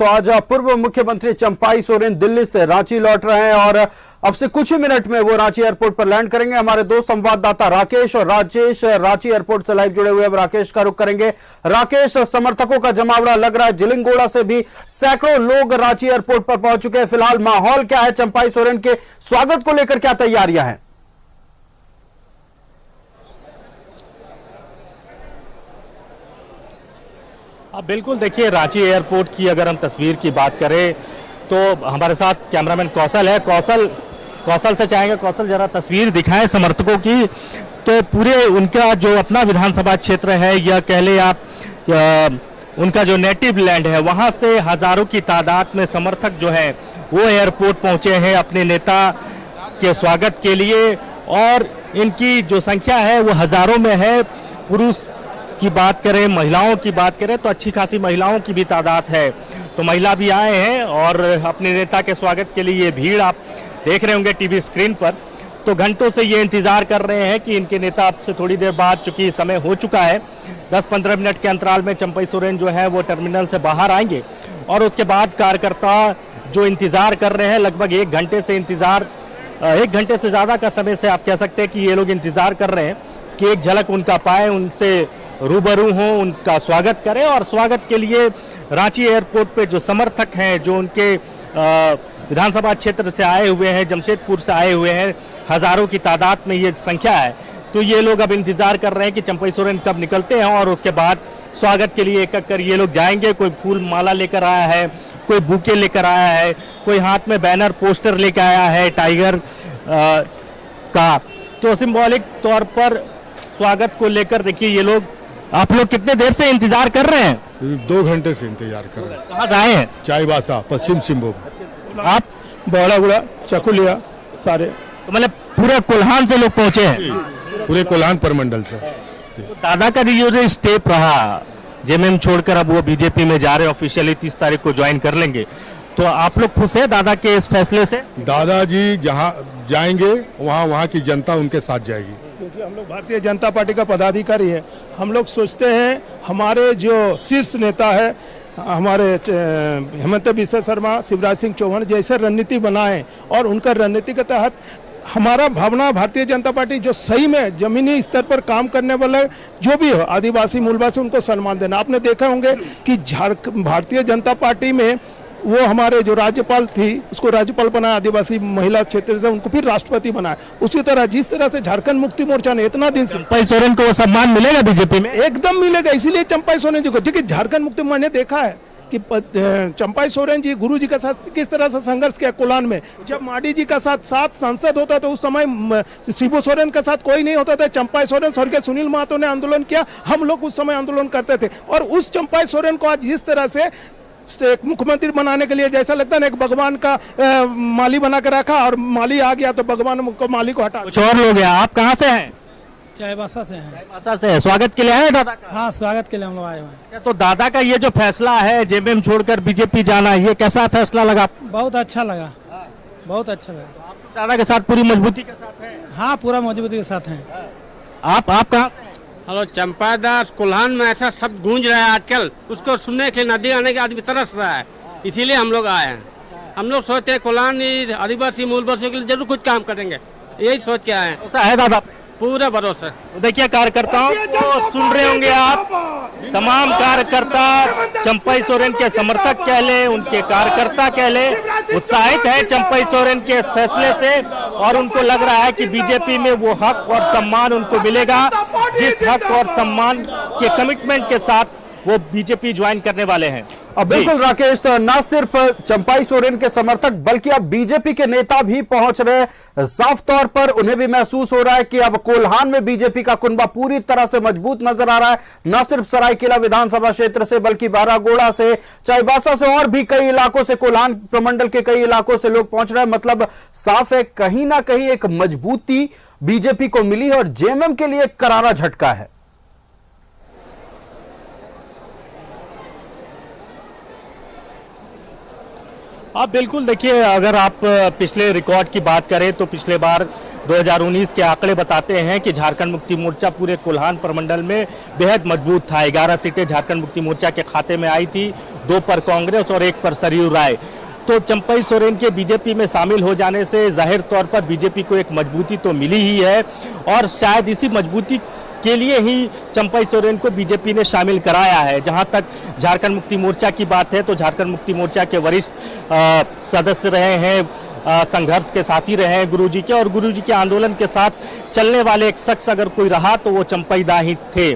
तो आज पूर्व मुख्यमंत्री चंपाई सोरेन दिल्ली से रांची लौट रहे हैं और अब से कुछ ही मिनट में वो रांची एयरपोर्ट पर लैंड करेंगे। हमारे दो संवाददाता राकेश और राजेश रांची एयरपोर्ट से लाइव जुड़े हुए हैं। राकेश का रुख करेंगे। राकेश, समर्थकों का जमावड़ा लग रहा है, जिलिंगोड़ा से भी सैकड़ों लोग रांची एयरपोर्ट पर पहुंच चुके हैं। फिलहाल माहौल क्या है? चंपाई सोरेन के स्वागत को लेकर क्या तैयारियां हैं? अब बिल्कुल देखिए, रांची एयरपोर्ट की अगर हम तस्वीर की बात करें तो हमारे साथ कैमरामैन कौशल है। कौशल से चाहेंगे, कौशल जरा तस्वीर दिखाएं समर्थकों की। तो पूरे उनका जो अपना विधानसभा क्षेत्र है या कह ले आप उनका जो नेटिव लैंड है, वहां से हजारों की तादाद में समर्थक जो है वो एयरपोर्ट पहुंचे हैं अपने नेता के स्वागत के लिए। और इनकी जो संख्या है वो हजारों में है। पुरुष की बात करें, महिलाओं की बात करें तो अच्छी खासी महिलाओं की भी तादाद है। तो महिला भी आए हैं और अपने नेता के स्वागत के लिए ये भीड़ आप देख रहे होंगे टीवी स्क्रीन पर। तो घंटों से ये इंतजार कर रहे हैं कि इनके नेता अब से थोड़ी देर बाद, चूंकि समय हो चुका है, 10-15 मिनट के अंतराल में चंपाई सोरेन जो है वो टर्मिनल से बाहर आएंगे। और उसके बाद कार्यकर्ता जो इंतजार कर रहे हैं, लगभग 1 घंटे से इंतजार, 1 घंटे से ज्यादा का समय से आप कह सकते हैं कि ये लोग इंतजार कर रहे हैं कि एक झलक उनका पाए, उनसे रूबरू हों, उनका स्वागत करें। और स्वागत के लिए रांची एयरपोर्ट पे जो समर्थक हैं, जो उनके विधानसभा क्षेत्र से आए हुए हैं, जमशेदपुर से आए हुए हैं, हजारों की तादाद में ये संख्या है। तो ये लोग अब इंतजार कर रहे हैं कि चंपाई सोरेन कब निकलते हैं और उसके बाद स्वागत के लिए एक एक कर ये लोग जाएंगे। कोई फूल माला लेकर आया है, कोई बुके लेकर आया है, कोई हाथ में बैनर पोस्टर लेकर आया है टाइगर का। तो सिंबॉलिक तौर पर स्वागत को लेकर देखिए ये लोग, आप लोग कितने देर से इंतजार कर रहे हैं? 2 घंटे से इंतजार कर रहे हैं। कहाँ से आए हैं? चाईबासा, पश्चिम सिंहभूम। आप? बड़ागुड़ा, चकुलिया, सारे। तो मतलब पूरे कोल्हान से लोग पहुंचे हैं? पूरे कोल्हान प्रमंडल से। तो दादा का जो स्टेप रहा, जेएमएम छोड़कर अब वो बीजेपी में जा रहे हैं, ऑफिशियली 30 तारीख को ज्वाइन कर लेंगे। तो आप लोग खुश हैं दादा के इस फैसले से? दादाजी जहाँ जाएंगे वहाँ की जनता उनके साथ जाएगी, क्योंकि हम लोग भारतीय जनता पार्टी का पदाधिकारी है। हम लोग सोचते हैं हमारे जो शीर्ष नेता है, हमारे हेमंत बिस्वा शर्मा, शिवराज सिंह चौहान जैसे रणनीति बनाए और उनका रणनीति के तहत हमारा भावना भारतीय जनता पार्टी जो सही में जमीनी स्तर पर काम करने वाले जो भी हो, आदिवासी मूलवासी, उनको सम्मान देना। आपने देखा होंगे कि भारतीय जनता पार्टी में वो हमारे जो राज्यपाल थी उसको राज्यपाल बनाया आदिवासी महिला क्षेत्र से, उनको फिर राष्ट्रपति बनाया। उसी तरह जिस तरह से झारखंड मुक्ति मोर्चा ने इतना दिन से, चंपाई सोरेन को वो सम्मान मिलेगा बीजेपी में? एकदम मिलेगा। इसीलिए चंपाई सोरेन जी को, क्योंकि झारखंड मुक्ति मैंने देखा है कि चंपाई सोरेन जी गुरु जी के साथ किस तरह से संघर्ष किया कोलान में। जब माडी जी का साथ सांसद होता था उस समय शिबू सोरेन के साथ कोई नहीं होता था। चंपाई सोरेन, स्वर्गीय सुनील महतो ने आंदोलन किया, हम लोग उस समय आंदोलन करते थे। और उस चंपाई सोरेन को आज इस तरह से एक मुख्यमंत्री बनाने के लिए जैसा लगता है ना, एक भगवान का माली बना के रखा और माली आ गया तो भगवान को माली को हटा। कुछ और लोग हैं। आप कहाँ से हैं? चाईबासा से हैं। चाईबासा से है। स्वागत के लिए आए दादा का? हाँ, स्वागत के लिए हम लोग आए हुए हैं। तो दादा का ये जो फैसला है जेएमएम छोड़कर बीजेपी जाना, ये कैसा फैसला लगा? बहुत अच्छा लगा, बहुत अच्छा लगा। आप दादा के साथ पूरी मजबूती के साथ हैं? हाँ, पूरा मजबूती के साथ हैं। आप कहाँ से हैं? हेलो, चंपादास कोल्हान में ऐसा शब्द गूंज रहा है आजकल, उसको सुनने के लिए नदी आने के आदमी तरस रहा है, इसीलिए हम लोग आए हैं। हम लोग सोचते हैं कोल्हान आदिवासी मूल वासियों के लिए जरूर कुछ काम करेंगे, यही सोच के आए हैं। ऐसा है दादा? पूरा भरोसा। तो देखिए कार्यकर्ताओं को सुन रहे होंगे आप, तमाम कार्यकर्ता चंपाई सोरेन के समर्थक कह ले, उनके कार्यकर्ता कह ले, उत्साहित है चंपाई सोरेन के इस फैसले से। और उनको लग रहा है कि बीजेपी में वो हक और सम्मान उनको मिलेगा जिस हक और सम्मान के कमिटमेंट के साथ वो बीजेपी ज्वाइन करने वाले हैं। अब बिल्कुल राकेश, तो न सिर्फ चंपाई सोरेन के समर्थक बल्कि अब बीजेपी के नेता भी पहुंच रहे हैं। साफ तौर पर उन्हें भी महसूस हो रहा है कि अब कोल्हान में बीजेपी का कुनबा पूरी तरह से मजबूत नजर आ रहा है। न सिर्फ सरायकेला विधानसभा क्षेत्र से बल्कि बारागोड़ा से, चाईबासा से और भी कई इलाकों से, कोल्हान प्रमंडल के कई इलाकों से लोग पहुंच रहे हैं। मतलब साफ है, कहीं ना कहीं एक मजबूती बीजेपी को मिली है और जेएमएम के लिए एक करारा झटका है। आप बिल्कुल देखिए, अगर आप पिछले रिकॉर्ड की बात करें तो पिछले बार 2019 के आंकड़े बताते हैं कि झारखंड मुक्ति मोर्चा पूरे कोल्हान प्रमंडल में बेहद मजबूत था। 11 सीटें झारखंड मुक्ति मोर्चा के खाते में आई थी। 2 पर कांग्रेस और 1 पर सरयू राय। तो चंपई सोरेन के बीजेपी में शामिल हो जाने से जाहिर तौर पर बीजेपी को एक मजबूती तो मिली ही है, और शायद इसी मजबूती के लिए ही चंपई सोरेन को बीजेपी ने शामिल कराया है। जहां तक झारखंड मुक्ति मोर्चा की बात है तो झारखंड मुक्ति मोर्चा के वरिष्ठ सदस्य रहे हैं, संघर्ष के साथी रहे हैं गुरुजी के, और गुरुजी के आंदोलन के साथ चलने वाले एक शख्स अगर कोई रहा तो वो चंपई दा ही थे।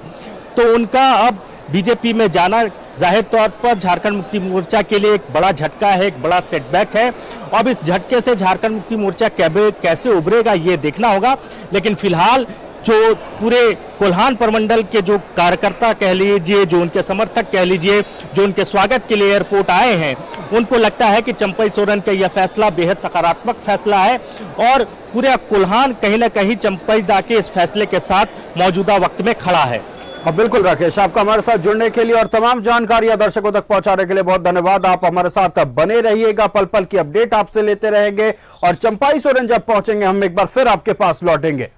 तो उनका अब बीजेपी में जाना जाहिर तौर पर झारखंड मुक्ति मोर्चा के लिए एक बड़ा झटका है, एक बड़ा सेटबैक है। अब इस झटके से झारखंड मुक्ति मोर्चा कैसे उभरेगा ये देखना होगा, लेकिन फिलहाल जो पूरे कोल्हान प्रमंडल के जो कार्यकर्ता कह लीजिए, जो उनके समर्थक कह लीजिए, जो उनके स्वागत के लिए एयरपोर्ट आए हैं, उनको लगता है कि चंपई सोरेन का यह फैसला बेहद सकारात्मक फैसला है, और पूरे कोल्हान कहीं ना कहीं चंपई दा के इस फैसले के साथ मौजूदा वक्त में खड़ा है। अब बिल्कुल राकेश, आपका हमारे साथ जुड़ने के लिए और तमाम जानकारियां दर्शकों तक पहुंचाने के लिए बहुत धन्यवाद। आप हमारे साथ बने रहिएगा, पल पल की अपडेट आपसे लेते रहेंगे, और चंपई सोरेन जब पहुंचेंगे हम एक बार फिर आपके पास लौटेंगे।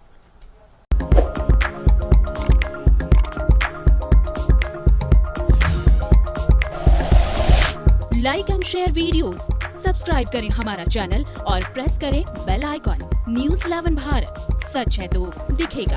Like and share videos, subscribe करें हमारा चैनल और प्रेस करें बेल आइकॉन। न्यूज़ 11 भारत, सच है तो दिखेगा।